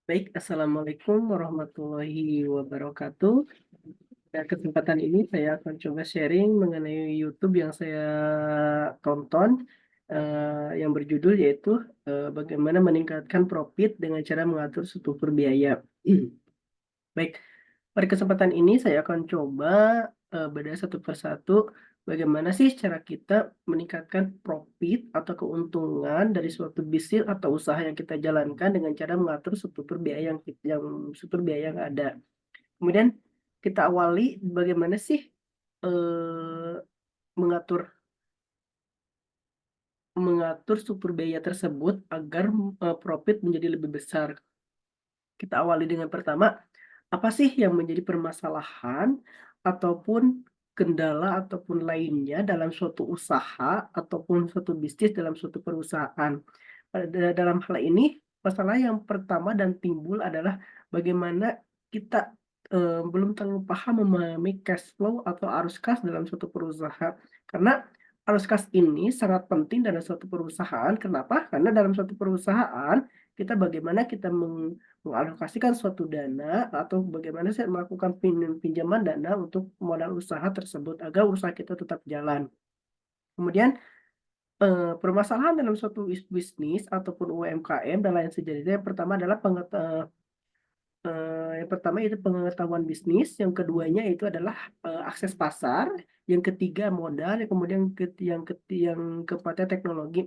Baik, Assalamualaikum warahmatullahi wabarakatuh. Pada kesempatan ini saya akan coba sharing mengenai YouTube yang saya tonton, yang berjudul yaitu, bagaimana meningkatkan profit dengan cara mengatur struktur biaya. Baik, pada kesempatan ini saya akan coba, bedah satu persatu bagaimana sih cara kita meningkatkan profit atau keuntungan dari suatu bisnis atau usaha yang kita jalankan dengan cara mengatur struktur biaya yang ada. Kemudian kita awali bagaimana sih, eee, mengatur mengatur struktur biaya tersebut agar, profit menjadi lebih besar. Kita awali dengan pertama, apa sih yang menjadi permasalahan ataupun kendala ataupun lainnya dalam suatu usaha ataupun suatu bisnis dalam suatu perusahaan. Dalam hal ini, masalah yang pertama dan timbul adalah bagaimana kita, belum terlalu paham memahami cash flow atau arus kas dalam suatu perusahaan. Karena arus kas ini sangat penting dalam suatu perusahaan, kenapa? Karena dalam suatu perusahaan, kita bagaimana kita mengalokasikan suatu dana atau bagaimana saya melakukan pinjaman dana untuk modal usaha tersebut agar usaha kita tetap jalan. Kemudian, permasalahan dalam suatu bisnis ataupun UMKM dan lain sejenisnya yang pertama adalah yang pertama itu pengetahuan bisnis, yang keduanya itu adalah, akses pasar, yang ketiga modal, yang kemudian yang keempatnya teknologi.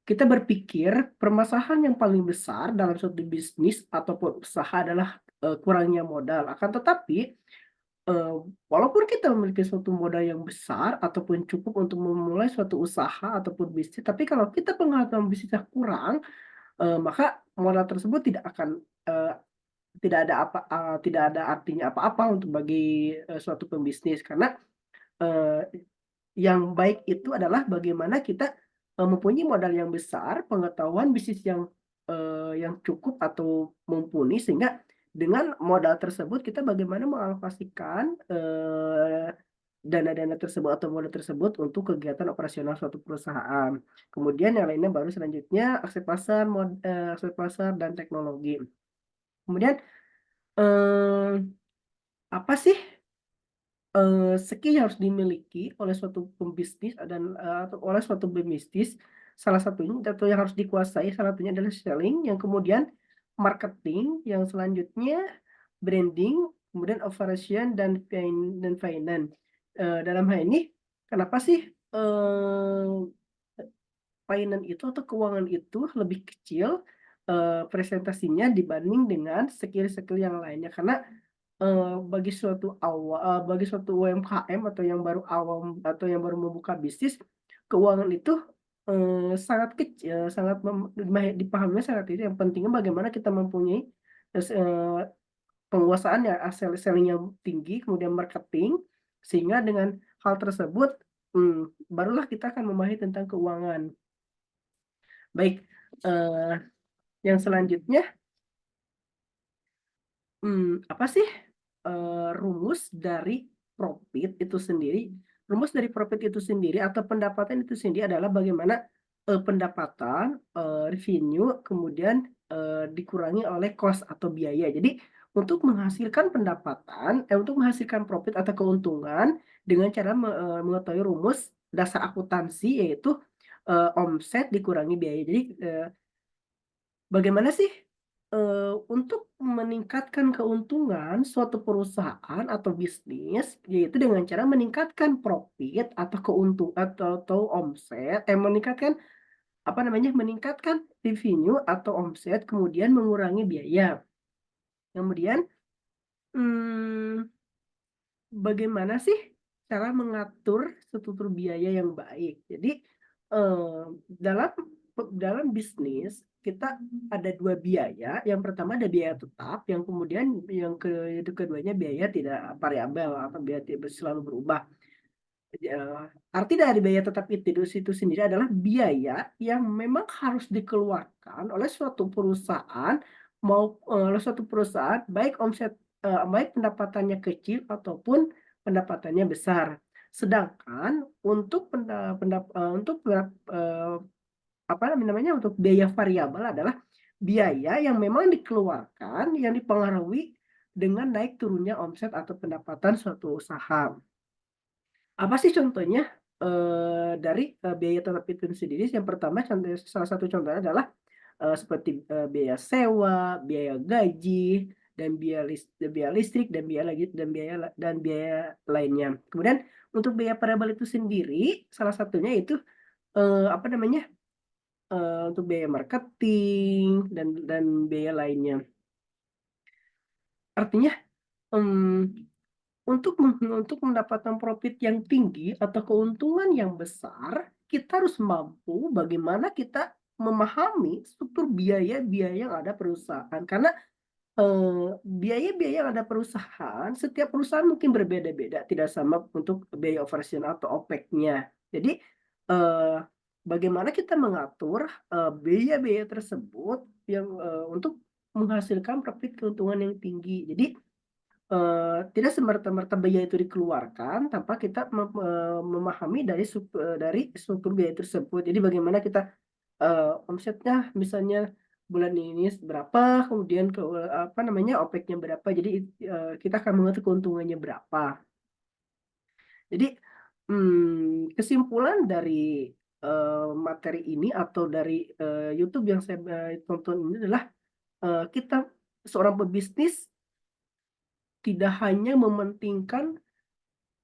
Kita berpikir permasalahan yang paling besar dalam suatu bisnis ataupun usaha adalah, kurangnya modal. Akan tetapi, walaupun kita memiliki suatu modal yang besar ataupun cukup untuk memulai suatu usaha ataupun bisnis, tapi kalau kita pengetahuan bisnisnya kurang, maka modal tersebut tidak ada artinya apa-apa untuk bagi, suatu pembisnis. Karena, eee yang baik itu adalah bagaimana kita, mempunyai modal yang besar, pengetahuan bisnis yang cukup atau mumpuni, sehingga dengan modal tersebut kita bagaimana mengalokasikan, dana-dana tersebut atau modal tersebut untuk kegiatan operasional suatu perusahaan. Kemudian yang lainnya baru selanjutnya akses pasar dan teknologi. Kemudian, eee, apa sih skill yang harus dimiliki oleh suatu pembisnis atau oleh suatu pembisnis, salah satunya atau yang harus dikuasai salah satunya adalah selling, yang kemudian marketing, yang selanjutnya branding, kemudian operation dan finance. Dalam hal ini kenapa sih, finance itu atau keuangan itu lebih kecil, presentasinya dibanding dengan skill-skill yang lainnya? Karena bagi suatu UMKM atau yang baru awam atau yang baru membuka bisnis, keuangan itu, sangat kecil, sangat dipahaminya sangat itu, yang pentingnya bagaimana kita mempunyai penguasaan ya, selling yang tinggi, kemudian marketing, sehingga dengan hal tersebut, barulah kita akan memahami tentang keuangan. Baik, eee, yang selanjutnya, apa sih rumus dari profit itu sendiri. Rumus dari profit itu sendiri atau pendapatan itu sendiri adalah bagaimana, pendapatan, revenue, kemudian, dikurangi oleh cost atau biaya. Jadi untuk menghasilkan pendapatan untuk menghasilkan profit atau keuntungan dengan cara mengetahui rumus dasar akuntansi yaitu, omset dikurangi biaya. Jadi, bagaimana sih, untuk meningkatkan keuntungan suatu perusahaan atau bisnis, yaitu dengan cara meningkatkan profit atau atau omset, meningkatkan, apa namanya, meningkatkan revenue atau omset, kemudian mengurangi biaya. Kemudian, mmm, bagaimana sih cara mengatur struktur biaya yang baik? Jadi, dalam dalam bisnis kita ada 2 biaya, yang pertama ada biaya tetap, yang kemudian itu keduanya biaya tidak variabel atau biaya tidak selalu berubah. Arti dari biaya tetap itu sendiri adalah biaya yang memang harus dikeluarkan oleh suatu perusahaan oleh suatu perusahaan baik pendapatannya kecil ataupun pendapatannya besar. Sedangkan untuk untuk apa namanya, untuk biaya variabel adalah biaya yang memang dikeluarkan yang dipengaruhi dengan naik turunnya omset atau pendapatan suatu usaha. Apa sih contohnya, dari, biaya tetap itu sendiri? Yang pertama salah satu contohnya adalah, seperti, biaya sewa, biaya gaji, dan biaya listrik, dan biaya lainnya. Kemudian untuk biaya variabel itu sendiri, salah satunya itu, apa namanya, untuk biaya marketing dan biaya lainnya. Artinya, mmm untuk mendapatkan profit yang tinggi atau keuntungan yang besar, kita harus mampu bagaimana kita memahami struktur biaya-biaya yang ada perusahaan. Karena, biaya-biaya yang ada perusahaan, setiap perusahaan mungkin berbeda-beda, tidak sama untuk biaya operasional atau OPEX-nya. Jadi, eee, bagaimana kita mengatur, biaya-biaya tersebut untuk menghasilkan profit keuntungan yang tinggi. Jadi, tidak semerta-merta biaya itu dikeluarkan tanpa kita memahami dari struktur biaya tersebut. Jadi bagaimana kita, omsetnya misalnya bulan ini berapa, kemudian apa namanya, OPEX-nya berapa, jadi kita akan mengatur keuntungannya berapa. Jadi, kesimpulan dari, materi ini atau dari, YouTube yang saya, tonton ini adalah, kita seorang pebisnis tidak hanya mementingkan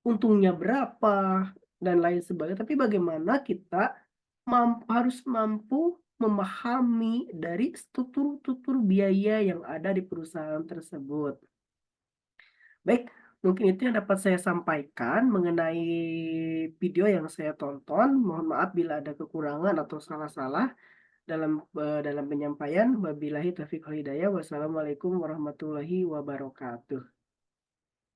untungnya berapa dan lain sebagainya, tapi bagaimana kita harus mampu memahami dari struktur-struktur biaya yang ada di perusahaan tersebut. Baik, mungkin itu yang dapat saya sampaikan mengenai video yang saya tonton. Mohon maaf bila ada kekurangan atau salah-salah dalam penyampaian. Wabillahi taufiq wal hidayah. Wassalamualaikum warahmatullahi wabarakatuh.